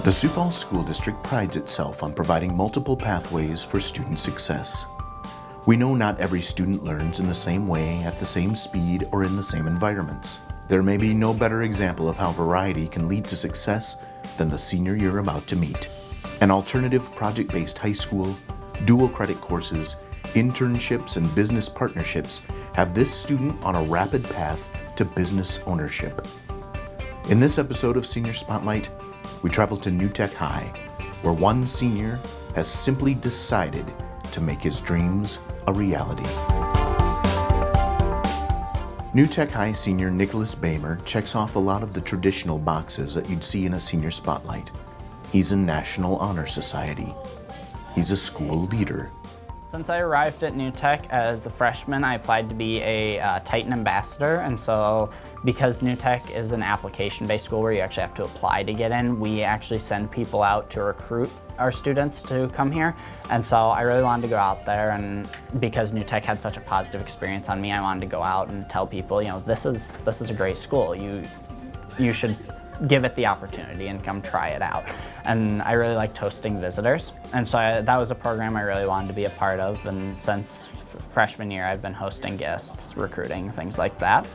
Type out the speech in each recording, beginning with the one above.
The Sioux Falls School District prides itself on providing multiple pathways for student success. We know not every student learns in the same way, at the same speed, or in the same environments. There may be no better example of how variety can lead to success than the senior you're about to meet. An alternative project-based high school, dual credit courses, internships, and business partnerships have this student on a rapid path to business ownership. In this episode of Senior Spotlight, we travel to New Tech High, where one senior has simply decided to make his dreams a reality. New Tech High senior Nicholas Boehmer checks off a lot of the traditional boxes that you'd see in a senior spotlight. He's in National Honor Society. He's a school leader. Since I arrived at New Tech as a freshman, I applied to be a Titan ambassador, and so because New Tech is an application-based school where you actually have to apply to get in, we actually send people out to recruit our students to come here. And so I really wanted to go out there, and because New Tech had such a positive experience on me, I wanted to go out and tell people, you know, this is a great school. You should give it the opportunity and come try it out. And I really liked hosting visitors. And so that was a program I really wanted to be a part of. And since freshman year, I've been hosting guests, recruiting, things like that.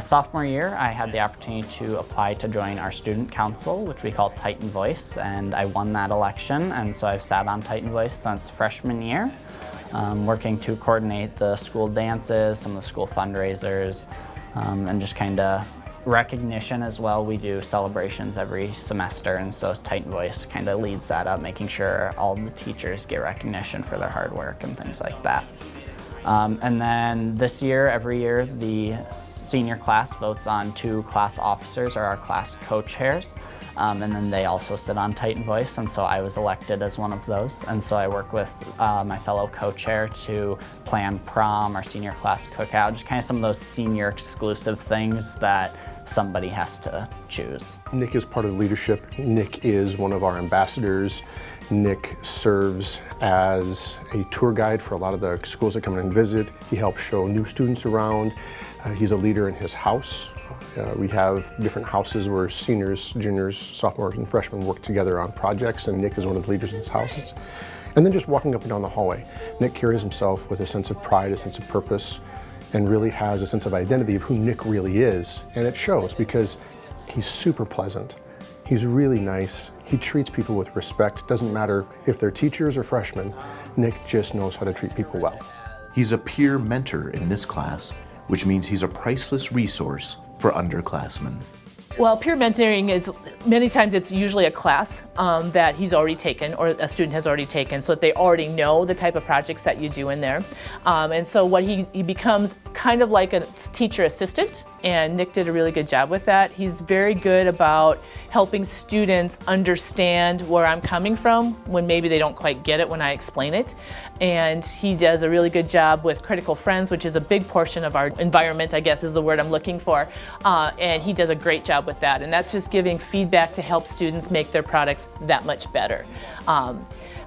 Sophomore year, I had the opportunity to apply to join our student council, which we call Titan Voice, and I won that election. And so I've sat on Titan Voice since freshman year, working to coordinate the school dances, some of the school fundraisers, and just kind of recognition as well. We do celebrations every semester, and so Titan Voice kind of leads that up, making sure all the teachers get recognition for their hard work and things like that. And then this year, every year, the senior class votes on 2 class officers or our class co-chairs, and then they also sit on Titan Voice, and so I was elected as one of those. And so I work with my fellow co-chair to plan prom, our senior class cookout, just kind of some of those senior exclusive things that somebody has to choose. Nick is part of the leadership. Nick is one of our ambassadors. Nick serves as a tour guide for a lot of the schools that come in and visit. He helps show new students around. He's a leader in his house. We have different houses where seniors, juniors, sophomores, and freshmen work together on projects, and Nick is one of the leaders in his houses. And then just walking up and down the hallway, Nick carries himself with a sense of pride, a sense of purpose, and really has a sense of identity of who Nick really is. And it shows because he's super pleasant. He's really nice. He treats people with respect. Doesn't matter if they're teachers or freshmen. Nick just knows how to treat people well. He's a peer mentor in this class, which means he's a priceless resource for underclassmen. Well, peer mentoring is, many times it's usually a class that he's already taken or a student has already taken, so that they already know the type of projects that you do in there. And so what he becomes kind of like a teacher assistant, and Nick did a really good job with that. He's very good about helping students understand where I'm coming from when maybe they don't quite get it when I explain it. And he does a really good job with critical friends, which is a big portion of our environment, I guess is the word I'm looking for. And he does a great job with that. And that's just giving feedback to help students make their products that much better.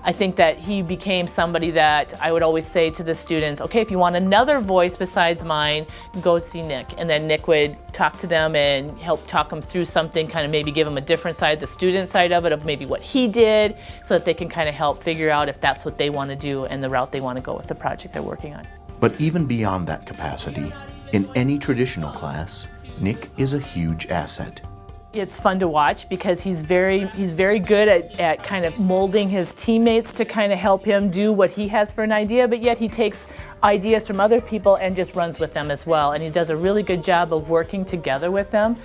I think that he became somebody that I would always say to the students, okay, if you want another voice besides mine, go see Nick. And then Nick would talk to them and help talk them through something, kind of maybe give them a different side, the student side of it, of maybe what he did, so that they can kind of help figure out if that's what they want to do and the route they want to go with the project they're working on. But even beyond that capacity, in any traditional class, Nick is a huge asset. It's fun to watch because he's very good at kind of molding his teammates to kind of help him do what he has for an idea, but yet he takes ideas from other people and just runs with them as well. And he does a really good job of working together with them.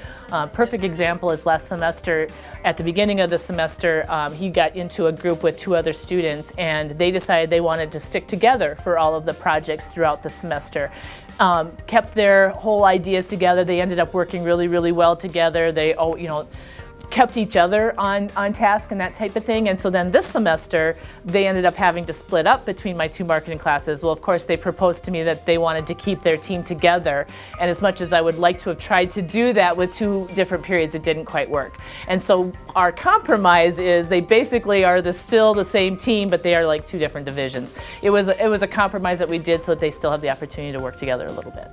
Perfect example is last semester, at the beginning of the semester, he got into a group with 2 other students, and they decided they wanted to stick together for all of the projects throughout the semester. Kept their whole ideas together. They ended up working really, really well together. They, kept each other on task and that type of thing. And so then this semester, they ended up having to split up between my 2 marketing classes. Well, of course, they proposed to me that they wanted to keep their team together. And as much as I would like to have tried to do that with 2 different periods, it didn't quite work. And so our compromise is they basically are still the same team, but they are like 2 different divisions. It was a compromise that we did so that they still have the opportunity to work together a little bit.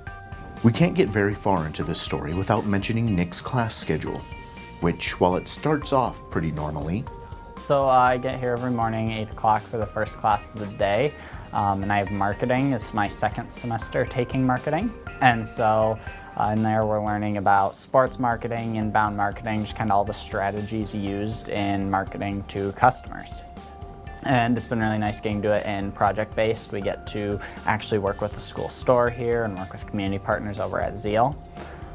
We can't get very far into this story without mentioning Nick's class schedule. which, while it starts off pretty normally, So I get here every morning, 8 o'clock for the first class of the day, and I have marketing. It's my second semester taking marketing, and so in there we're learning about sports marketing, inbound marketing, just kind of all the strategies used in marketing to customers. And it's been really nice getting to it in project-based. We get to actually work with the school store here and work with community partners over at Zeal.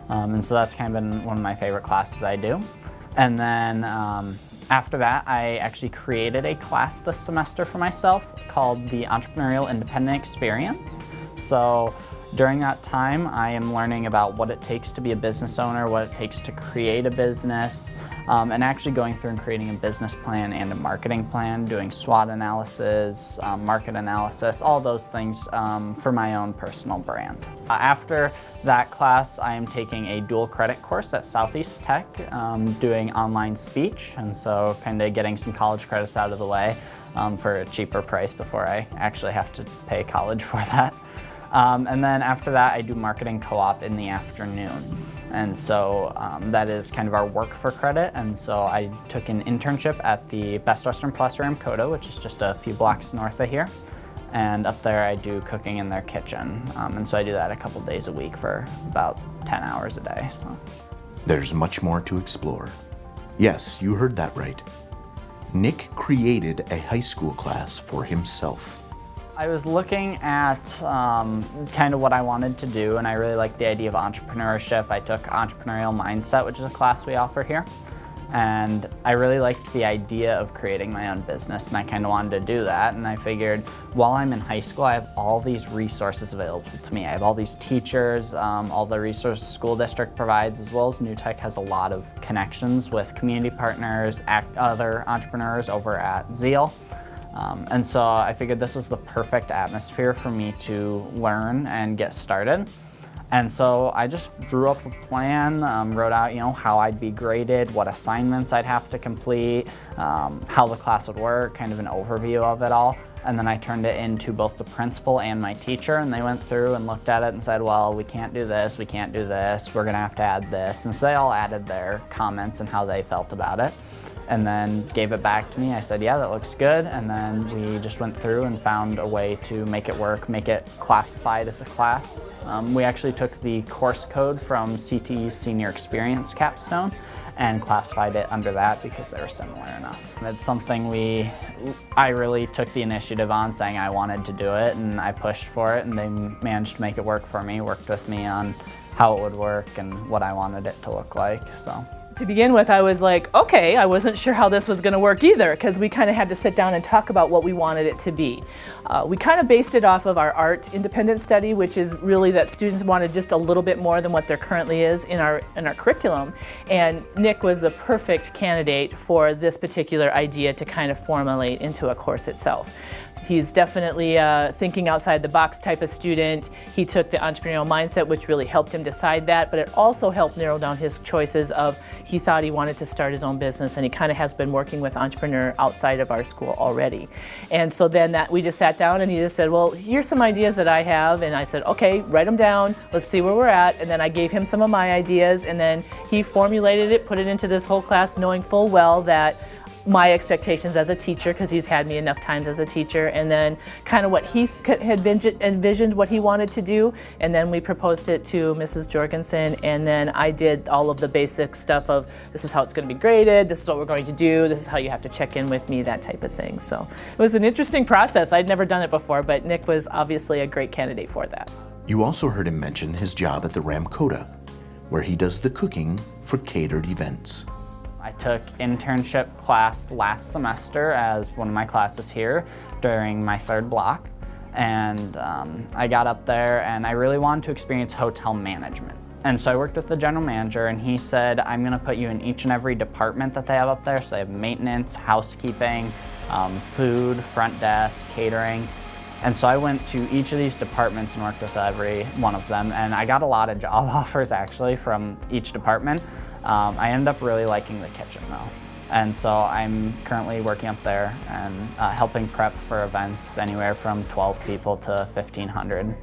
And so that's kind of been one of my favorite classes I do. And then after that, I actually created a class this semester for myself called the Entrepreneurial Independent Experience. So during that time, I am learning about what it takes to be a business owner, what it takes to create a business, and actually going through and creating a business plan and a marketing plan, doing SWOT analysis, market analysis, all those things for my own personal brand. After that class, I am taking a dual credit course at Southeast Tech, doing online speech, and so kind of getting some college credits out of the way for a cheaper price before I actually have to pay college for that. And then after that, I do marketing co-op in the afternoon. And so that is kind of our work for credit. And so I took an internship at the Best Western Plus Ramkota, which is just a few blocks north of here. And up there, I do cooking in their kitchen. And so I do that a couple days a week for about 10 hours a day. So there's much more to explore. Yes, you heard that right. Nick created a high school class for himself. I was looking at kind of what I wanted to do, and I really liked the idea of entrepreneurship. I took Entrepreneurial Mindset, which is a class we offer here, and I really liked the idea of creating my own business, and I kind of wanted to do that. And I figured while I'm in high school, I have all these resources available to me. I have all these teachers, all the resources the school district provides, as well as New Tech has a lot of connections with community partners, other entrepreneurs over at Zeal. And so I figured this was the perfect atmosphere for me to learn and get started. And so I just drew up a plan, wrote out, how I'd be graded, what assignments I'd have to complete, how the class would work, kind of an overview of it all. And then I turned it into both the principal and my teacher, and they went through and looked at it and said, well, we can't do this, we can't do this, we're gonna have to add this. And so they all added their comments and how they felt about it, and then gave it back to me. I said, yeah, that looks good. And then we just went through and found a way to make it work, make it classified as a class. We actually took the course code from CTE's Senior Experience Capstone and classified it under that because they were similar enough. It's something I really took the initiative on, saying I wanted to do it, and I pushed for it, and they managed to make it work for me, worked with me on how it would work and what I wanted it to look like. So. To begin with, I was like, okay, I wasn't sure how this was going to work either, because we kind of had to sit down and talk about what we wanted it to be. We kind of based it off of our art independent study, which is really that students wanted just a little bit more than what there currently is in our curriculum. And Nick was the perfect candidate for this particular idea to kind of formulate into a course itself. He's definitely a thinking outside the box type of student. He took the entrepreneurial mindset, which really helped him decide that, but it also helped narrow down his choices of he thought he wanted to start his own business, and he kind of has been working with entrepreneur outside of our school already. And so then we just sat down and he just said, well, here's some ideas that I have. And I said, okay, write them down. Let's see where we're at. And then I gave him some of my ideas, and then he formulated it, put it into this whole class, knowing full well that my expectations as a teacher, because he's had me enough times as a teacher, and then kind of what he had envisioned what he wanted to do, and then we proposed it to Mrs. Jorgensen, and then I did all of the basic stuff of this is how it's going to be graded, this is what we're going to do, this is how you have to check in with me, that type of thing. So it was an interesting process. I'd never done it before, but Nick was obviously a great candidate for that. You also heard him mention his job at the Ramkota, where he does the cooking for catered events. I took internship class last semester as one of my classes here during my third block, and I got up there and I really wanted to experience hotel management. And so I worked with the general manager, and he said, I'm going to put you in each and every department that they have up there. So they have maintenance, housekeeping, food, front desk, catering. And so I went to each of these departments and worked with every one of them, and I got a lot of job offers actually from each department. I ended up really liking the kitchen though. And so I'm currently working up there and helping prep for events anywhere from 12 people to 1,500.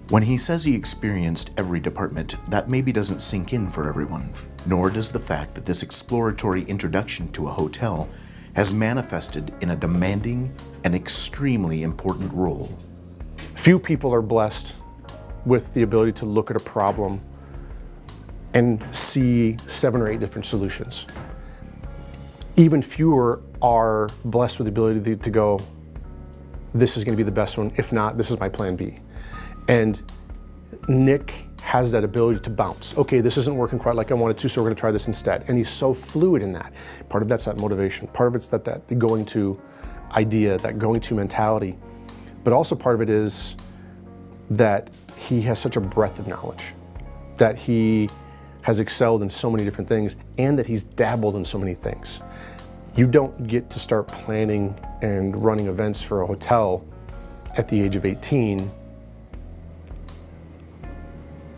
When he says he experienced every department, that maybe doesn't sink in for everyone. nor does the fact that this exploratory introduction to a hotel has manifested in a demanding and extremely important role. Few people are blessed with the ability to look at a problem and see 7 or 8 different solutions. Even fewer are blessed with the ability to go, this is going to be the best one. If not, this is my plan B. And Nick has that ability to bounce. Okay, this isn't working quite like I wanted to, so we're going to try this instead. And he's so fluid in that. Part of that's that motivation. Part of it's that the going to idea, that going to mentality. But also part of it is that he has such a breadth of knowledge, that he has excelled in so many different things, and that he's dabbled in so many things. You don't get to start planning and running events for a hotel at the age of 18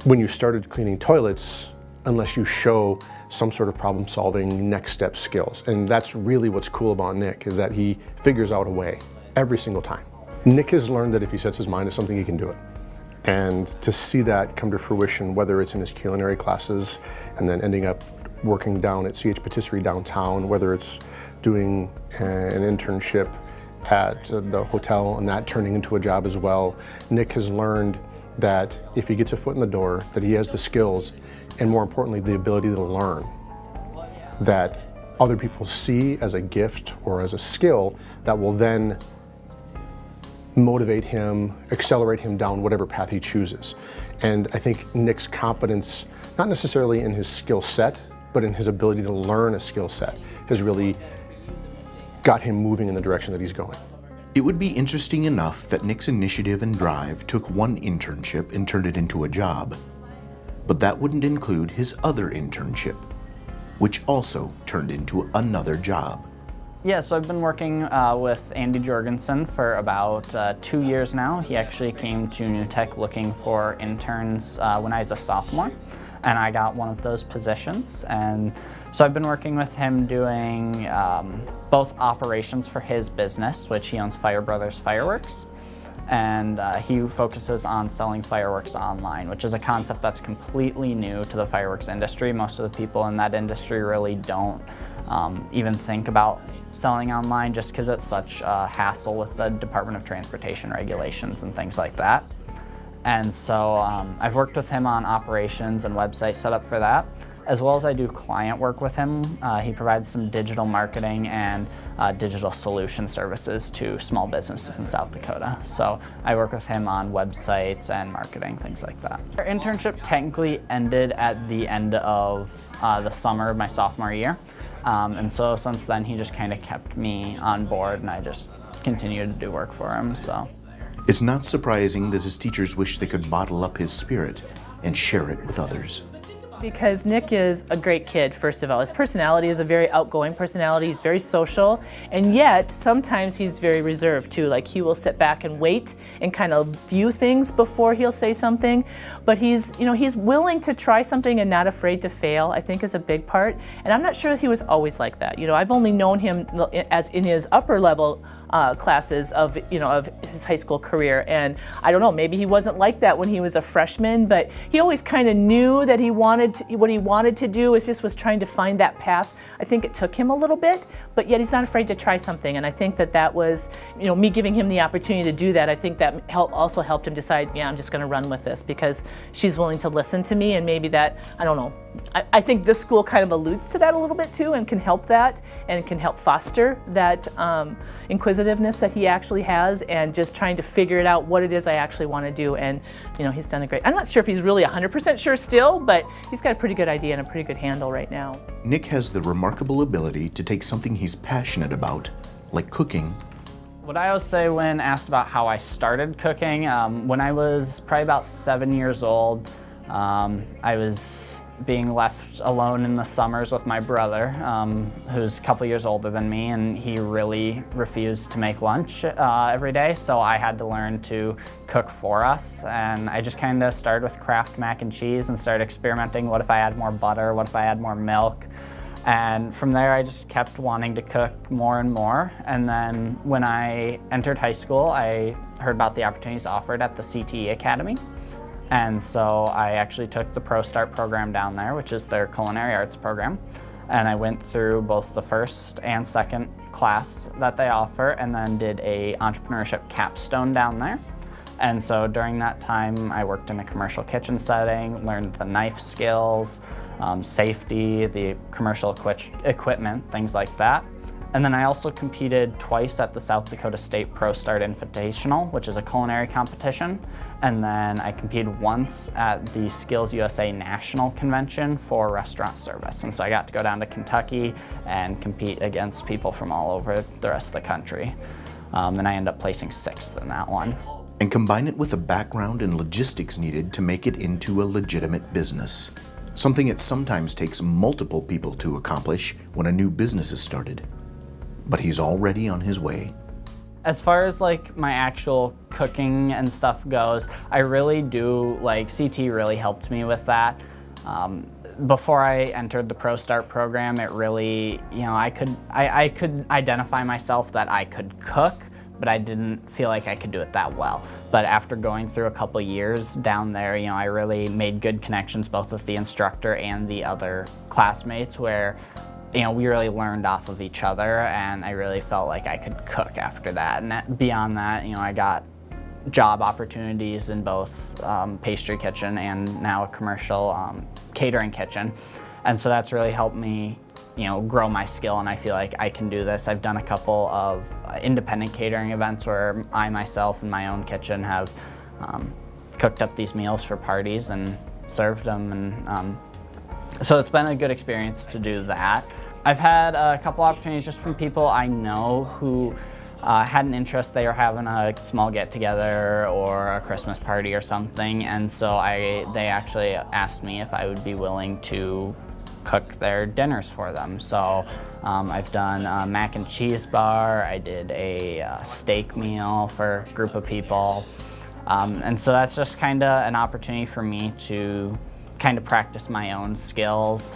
when you started cleaning toilets unless you show some sort of problem solving next step skills. And that's really what's cool about Nick, is that he figures out a way every single time. Nick has learned that if he sets his mind to something, he can do it. And to see that come to fruition, whether it's in his culinary classes and then ending up working down at CH Patisserie downtown, whether it's doing an internship at the hotel and that turning into a job as well, Nick has learned that if he gets a foot in the door, that he has the skills and, more importantly, the ability to learn that other people see as a gift or as a skill that will then motivate him, accelerate him down whatever path he chooses. And I think Nick's confidence, not necessarily in his skill set, but in his ability to learn a skill set, has really got him moving in the direction that he's going. It would be interesting enough that Nick's initiative and drive took one internship and turned it into a job. But that wouldn't include his other internship, which also turned into another job. Yeah, so I've been working with Andy Jorgensen for about 2 years now. He actually came to New Tech looking for interns when I was a sophomore, and I got one of those positions. And so I've been working with him doing both operations for his business, which he owns Fire Brothers Fireworks, and he focuses on selling fireworks online, which is a concept that's completely new to the fireworks industry. Most of the people in that industry really don't even think about selling online, just because it's such a hassle with the Department of Transportation regulations and things like that. And so I've worked with him on operations and website setup for that, as well as I do client work with him. He provides some digital marketing and digital solution services to small businesses in South Dakota. So I work with him on websites and marketing, things like that. Our internship technically ended at the end of the summer of my sophomore year. And so since then, he just kind of kept me on board, and I just continued to do work for him. So It's not surprising that his teachers wish they could bottle up his spirit and share it with others. Because Nick is a great kid, first of all. His personality is a very outgoing personality. He's very social, and yet sometimes he's very reserved too. Like, he will sit back and wait and kind of view things before he'll say something. But he's willing to try something and not afraid to fail, I think, is a big part. And I'm not sure he was always like that. I've only known him as in his upper level classes of his high school career, and I don't know, maybe he wasn't like that when he was a freshman, but he always kind of knew that what he wanted to do was trying to find that path. I think it took him a little bit, but yet he's not afraid to try something, and I think that was, me giving him the opportunity to do that. I think that also helped him decide, yeah, I'm just going to run with this because she's willing to listen to me, and maybe that, I don't know. I think this school kind of alludes to that a little bit too, and can help that, and can help foster that inquisitiveness that he actually has, and just trying to figure it out what it is I actually want to do. And he's done a great. I'm not sure if he's really 100% sure still, but he's got a pretty good idea and a pretty good handle right now. Nick has the remarkable ability to take something he's passionate about, like cooking. What I always say when asked about how I started cooking, when I was probably about 7 years old, I was being left alone in the summers with my brother, who's a couple years older than me, and he really refused to make lunch every day, so I had to learn to cook for us. And I just kind of started with Kraft mac and cheese and started experimenting. What if I add more butter? What if I add more milk? And from there, I just kept wanting to cook more and more. And then when I entered high school, I heard about the opportunities offered at the CTE Academy. And so I actually took the Pro Start program down there, which is their culinary arts program. And I went through both the first and second class that they offer, and then did a entrepreneurship capstone down there. And so during that time, I worked in a commercial kitchen setting, learned the knife skills, safety, the commercial equipment, things like that. And then I also competed twice at the South Dakota State Pro Start Invitational, which is a culinary competition. And then I competed once at the Skills USA National Convention for restaurant service. And so I got to go down to Kentucky and compete against people from all over the rest of the country. And I ended up placing 6th in that one. And combine it with the background and logistics needed to make it into a legitimate business. Something it sometimes takes multiple people to accomplish when a new business is started. But he's already on his way. As far as like my actual cooking and stuff goes, I really do, like CT really helped me with that. Before I entered the Pro Start program, it really, I could identify myself that I could cook, but I didn't feel like I could do it that well. But after going through a couple years down there, I really made good connections both with the instructor and the other classmates where we really learned off of each other, and I really felt like I could cook after that. And beyond that, I got job opportunities in both pastry kitchen and now a commercial catering kitchen. And so that's really helped me, grow my skill, and I feel like I can do this. I've done a couple of independent catering events where I myself in my own kitchen have cooked up these meals for parties and served them. And so it's been a good experience to do that. I've had a couple opportunities just from people I know who had an interest. They were having a small get-together or a Christmas party or something, and so they actually asked me if I would be willing to cook their dinners for them. So I've done a mac and cheese bar, I did a steak meal for a group of people, and so that's just kind of an opportunity for me to kind of practice my own skills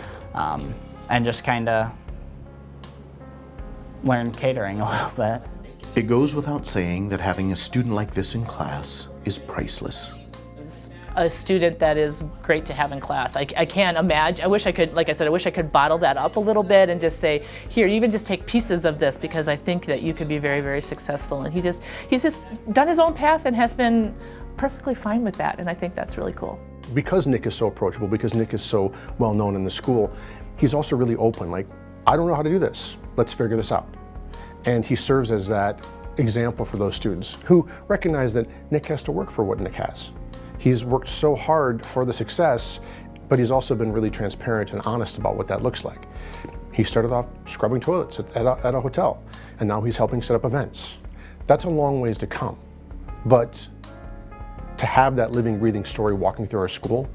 and just kind of learn catering a little bit. It goes without saying that having a student like this in class is priceless. A student that is great to have in class. I can't imagine, I wish I could, like I said, I wish I could bottle that up a little bit and just say, here, even just take pieces of this, because I think that you could be very, very successful. And he's just done his own path and has been perfectly fine with that, and I think that's really cool. Because Nick is so approachable, because Nick is so well known in the school, he's also really open, like, I don't know how to do this, let's figure this out. And he serves as that example for those students who recognize that Nick has to work for what Nick has. He's worked so hard for the success, but he's also been really transparent and honest about what that looks like. He started off scrubbing toilets at a hotel, and now he's helping set up events. That's a long ways to come, but to have that living, breathing story walking through our school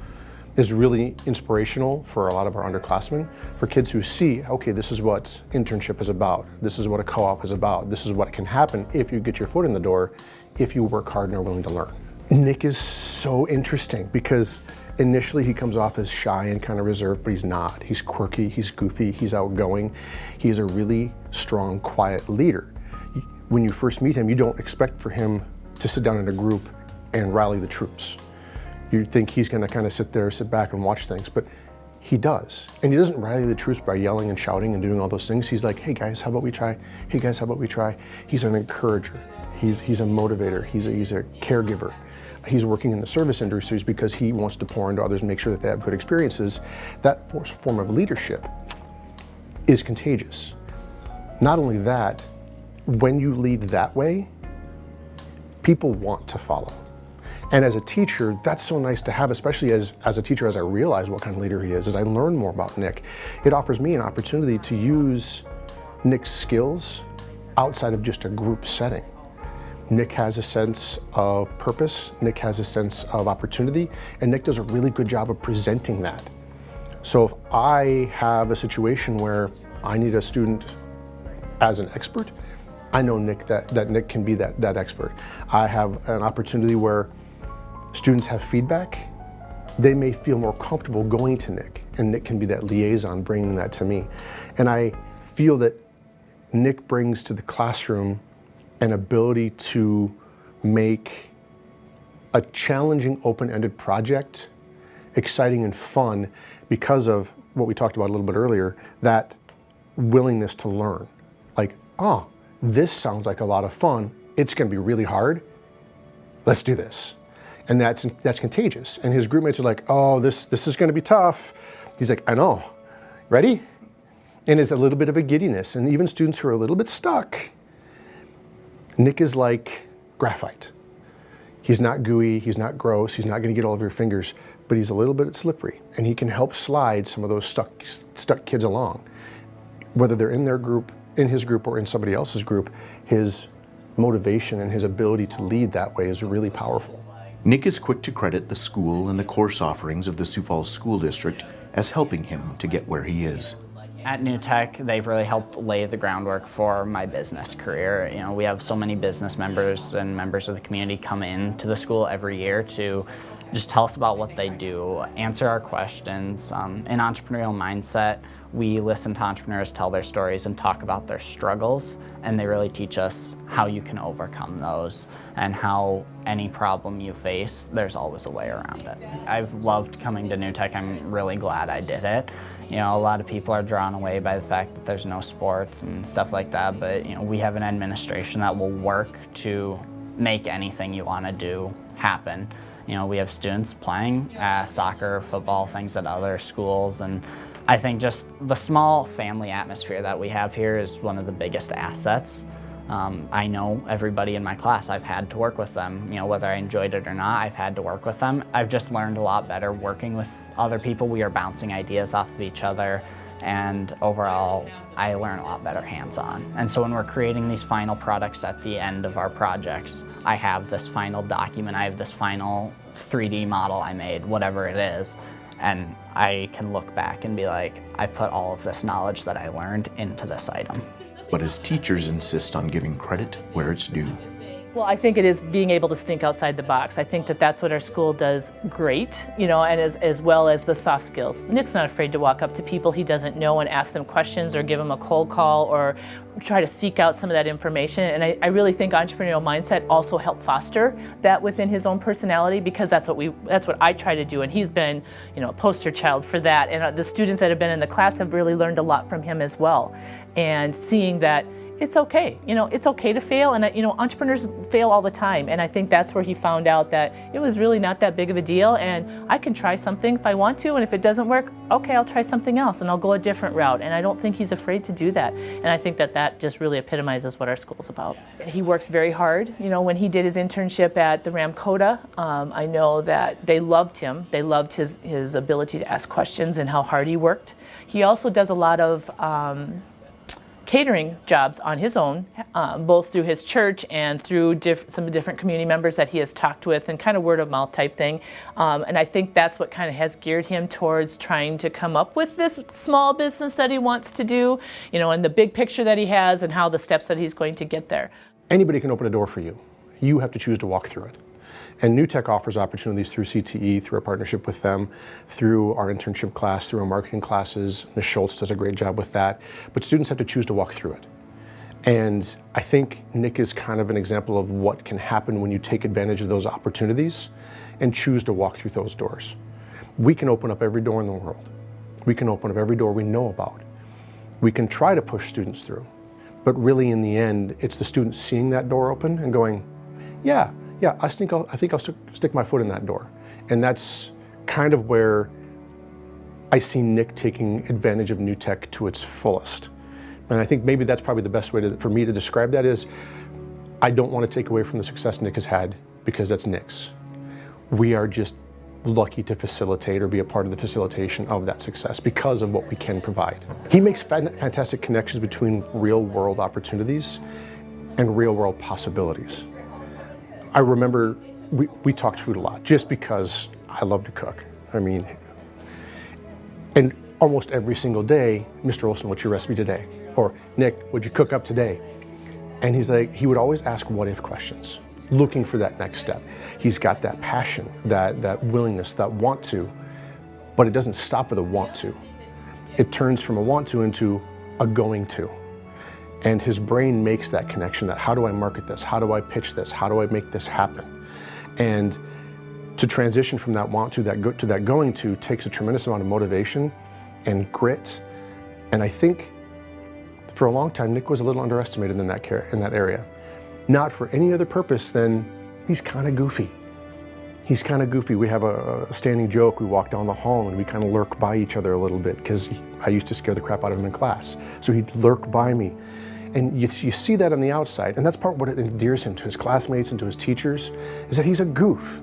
is really inspirational for a lot of our underclassmen, for kids who see, okay, this is what internship is about, this is what a co-op is about, this is what can happen if you get your foot in the door, if you work hard and are willing to learn. Nick is so interesting because initially he comes off as shy and kind of reserved, but he's not. He's quirky, he's goofy, he's outgoing. He is a really strong, quiet leader. When you first meet him, you don't expect for him to sit down in a group and rally the troops. You'd think he's gonna kind of sit back and watch things, but he does. And he doesn't rally the troops by yelling and shouting and doing all those things. He's like, hey guys, how about we try? Hey guys, how about we try? He's an encourager. He's a motivator. He's a caregiver. He's working in the service industries because he wants to pour into others and make sure that they have good experiences. That form of leadership is contagious. Not only that, when you lead that way, people want to follow. And as a teacher, that's so nice to have, especially as a teacher, as I realize what kind of leader he is, as I learn more about Nick, it offers me an opportunity to use Nick's skills outside of just a group setting. Nick has a sense of purpose, Nick has a sense of opportunity, and Nick does a really good job of presenting that. So if I have a situation where I need a student as an expert, I know Nick that Nick can be that expert. I have an opportunity where students have feedback, they may feel more comfortable going to Nick, and Nick can be that liaison bringing that to me. And I feel that Nick brings to the classroom an ability to make a challenging, open-ended project, exciting and fun because of what we talked about a little bit earlier, that willingness to learn. Like, oh, this sounds like a lot of fun. It's going to be really hard. Let's do this. And that's contagious. And his group mates are like, oh, this is going to be tough. He's like, I know. Ready? And it's a little bit of a giddiness. And even students who are a little bit stuck, Nick is like graphite. He's not gooey, he's not gross, he's not going to get all over your fingers, but he's a little bit slippery. And he can help slide some of those stuck kids along. Whether they're in their group, in his group, or in somebody else's group, his motivation and his ability to lead that way is really powerful. Nick is quick to credit the school and the course offerings of the Sioux Falls School District as helping him to get where he is. At New Tech, they've really helped lay the groundwork for my business career. You know, we have so many business members and members of the community come into the school every year to just tell us about what they do, answer our questions. In entrepreneurial mindset, we listen to entrepreneurs tell their stories and talk about their struggles, and they really teach us how you can overcome those and how any problem you face, there's always a way around it. I've loved coming to New Tech. I'm really glad I did it. You know, a lot of people are drawn away by the fact that there's no sports and stuff like that, but you know, we have an administration that will work to make anything you want to do happen. You know, we have students playing soccer, football, things at other schools, and I think just the small family atmosphere that we have here is one of the biggest assets. I know everybody in my class. I've had to work with them. You know, whether I enjoyed it or not, I've had to work with them. I've just learned a lot better working with other people. We are bouncing ideas off of each other, and overall, I learn a lot better hands-on. And so when we're creating these final products at the end of our projects, I have this final document, I have this final 3D model I made, whatever it is, and I can look back and be like, I put all of this knowledge that I learned into this item. But his teachers insist on giving credit where it's due. Well, I think it is being able to think outside the box. I think that that's what our school does great, you know, and as well as the soft skills. Nick's not afraid to walk up to people he doesn't know and ask them questions or give them a cold call or try to seek out some of that information. And I really think entrepreneurial mindset also helped foster that within his own personality, because that's what I try to do. And he's been, you know, a poster child for that. And the students that have been in the class have really learned a lot from him as well. And seeing that it's okay, you know, it's okay to fail, and you know, entrepreneurs fail all the time, and I think that's where he found out that it was really not that big of a deal, and I can try something if I want to, and if it doesn't work, okay, I'll try something else, and I'll go a different route, and I don't think he's afraid to do that, and I think that that just really epitomizes what our school's about. He works very hard. You know, when he did his internship at the Ramkota, I know that they loved him. They loved his ability to ask questions and how hard he worked. He also does a lot of catering jobs on his own, both through his church and through some different community members that he has talked with, and kind of word of mouth type thing. And I think that's what kind of has geared him towards trying to come up with this small business that he wants to do, you know, and the big picture that he has and how the steps that he's going to get there. Anybody can open a door for you. You have to choose to walk through it. And New Tech offers opportunities through CTE, through our partnership with them, through our internship class, through our marketing classes. Ms. Schultz does a great job with that. But students have to choose to walk through it. And I think Nick is kind of an example of what can happen when you take advantage of those opportunities and choose to walk through those doors. We can open up every door in the world. We can open up every door we know about. We can try to push students through. But really, in the end, it's the students seeing that door open and going, yeah, I think I'll stick my foot in that door. And that's kind of where I see Nick taking advantage of New Tech to its fullest. And I think maybe that's probably the best way for me to describe that is, I don't want to take away from the success Nick has had, because that's Nick's. We are just lucky to facilitate or be a part of the facilitation of that success because of what we can provide. He makes fantastic connections between real world opportunities and real world possibilities. I remember we talked food a lot just because I love to cook. I mean, and almost every single day, Mr. Olson, what's your recipe today? Or Nick, what'd you cook up today? And he's like, he would always ask what if questions, looking for that next step. He's got that passion, that willingness, that want to, but it doesn't stop with a want to. It turns from a want to into a going to. And his brain makes that connection, that how do I market this? How do I pitch this? How do I make this happen? And to transition from that want to that going to takes a tremendous amount of motivation and grit. And I think for a long time, Nick was a little underestimated in that area. Not for any other purpose than he's kind of goofy. He's kind of goofy. We have a standing joke. We walk down the hall and we kind of lurk by each other a little bit because I used to scare the crap out of him in class. So he'd lurk by me. And you see that on the outside, and that's part of what endears him to his classmates and to his teachers, is that he's a goof.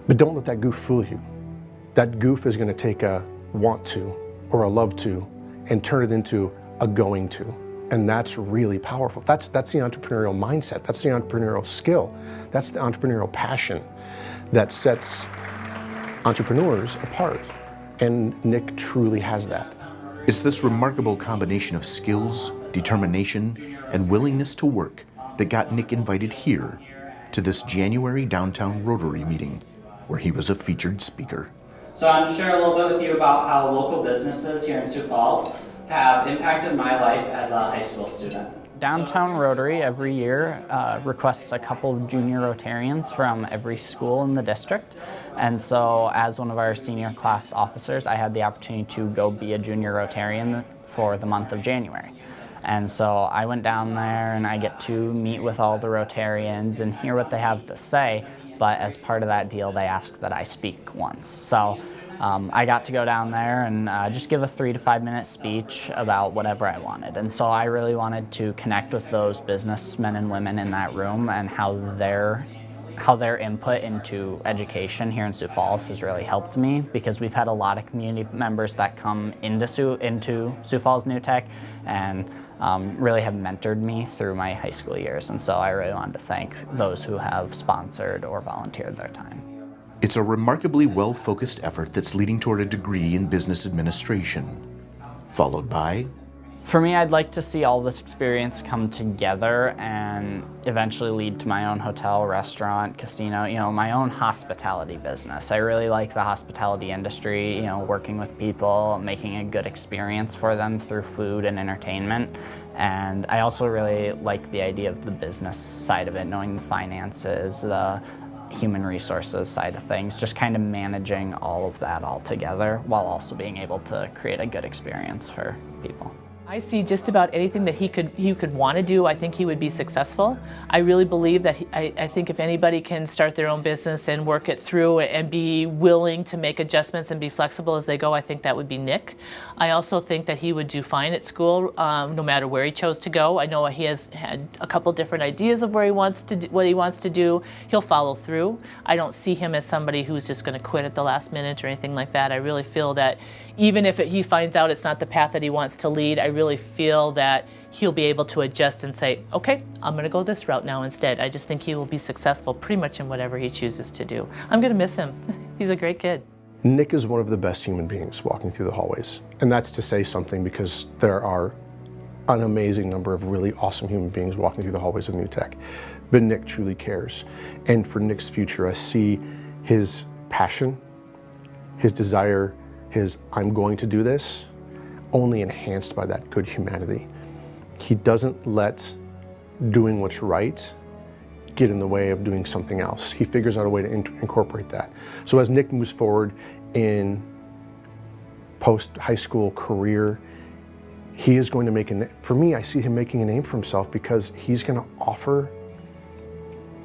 But don't let that goof fool you. That goof is going to take a want to or a love to and turn it into a going to. And that's really powerful. That's the entrepreneurial mindset. That's the entrepreneurial skill. That's the entrepreneurial passion that sets entrepreneurs apart. And Nick truly has that. It's this remarkable combination of skills, determination, and willingness to work that got Nick invited here to this January downtown Rotary meeting, where he was a featured speaker. So I'm going to share a little bit with you about how local businesses here in Sioux Falls have impacted my life as a high school student. Downtown Rotary every year requests a couple of junior Rotarians from every school in the district. And so as one of our senior class officers, I had the opportunity to go be a junior Rotarian for the month of January. And so I went down there and I get to meet with all the Rotarians and hear what they have to say. But as part of that deal, they asked that I speak once. So I got to go down there and just give a 3 to 5 minute speech about whatever I wanted. And so I really wanted to connect with those businessmen and women in that room and how their input into education here in Sioux Falls has really helped me, because we've had a lot of community members that come into Sioux Falls New Tech and really have mentored me through my high school years. And so I really wanted to thank those who have sponsored or volunteered their time. It's a remarkably well-focused effort that's leading toward a degree in business administration, followed by... For me, I'd like to see all this experience come together and eventually lead to my own hotel, restaurant, casino, my own hospitality business. I really like the hospitality industry, working with people, making a good experience for them through food and entertainment. And I also really like the idea of the business side of it, knowing the finances, the human resources side of things, just kind of managing all of that all together while also being able to create a good experience for people. I see just about anything that he could want to do. I think he would be successful. I really believe that I think if anybody can start their own business and work it through and be willing to make adjustments and be flexible as they go, I think that would be Nick. I also think that he would do fine at school, no matter where he chose to go. I know he has had a couple different ideas of where he wants to do, what he wants to do. He'll follow through. I don't see him as somebody who's just going to quit at the last minute or anything like that. I really feel that even if he finds out it's not the path that he wants to lead, I really feel that he'll be able to adjust and say, okay, I'm going to go this route now instead. I just think he will be successful pretty much in whatever he chooses to do. I'm going to miss him. He's a great kid. Nick is one of the best human beings walking through the hallways. And that's to say something, because there are an amazing number of really awesome human beings walking through the hallways of New Tech. But Nick truly cares. And for Nick's future, I see his passion, his desire, his I'm going to do this, only enhanced by that good humanity. He doesn't let doing what's right get in the way of doing something else. He figures out a way to incorporate that. So as Nick moves forward in post-high school career, he is going to make for me, I see him making a name for himself, because he's going to offer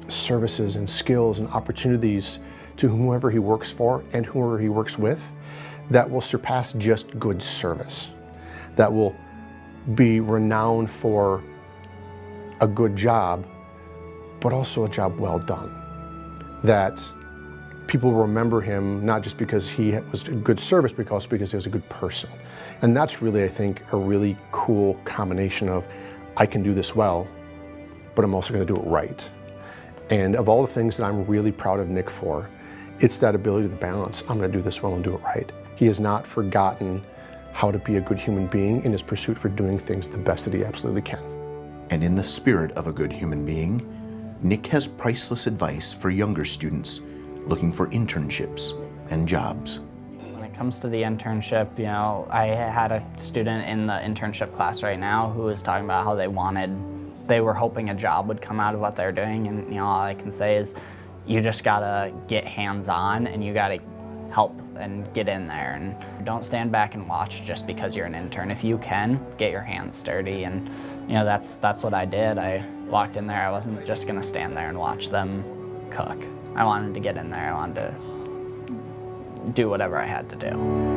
services and skills and opportunities to whomever he works for and whoever he works with that will surpass just good service, that will be renowned for a good job, but also a job well done. That people will remember him not just because he was a good service, but also because he was a good person. And that's really, I think, a really cool combination of, I can do this well, but I'm also going to do it right. And of all the things that I'm really proud of Nick for, it's that ability to balance. I'm going to do this well and do it right. He has not forgotten how to be a good human being in his pursuit for doing things the best that he absolutely can. And in the spirit of a good human being, Nick has priceless advice for younger students looking for internships and jobs. When it comes to the internship, I had a student in the internship class right now who was talking about how they were hoping a job would come out of what they're doing, and all I can say is, you just gotta get hands-on and you gotta help and get in there, and don't stand back and watch just because you're an intern. If you can, get your hands dirty, and that's what I did. I walked in there. I wasn't just gonna stand there and watch them cook. I wanted to get in there. I wanted to do whatever I had to do.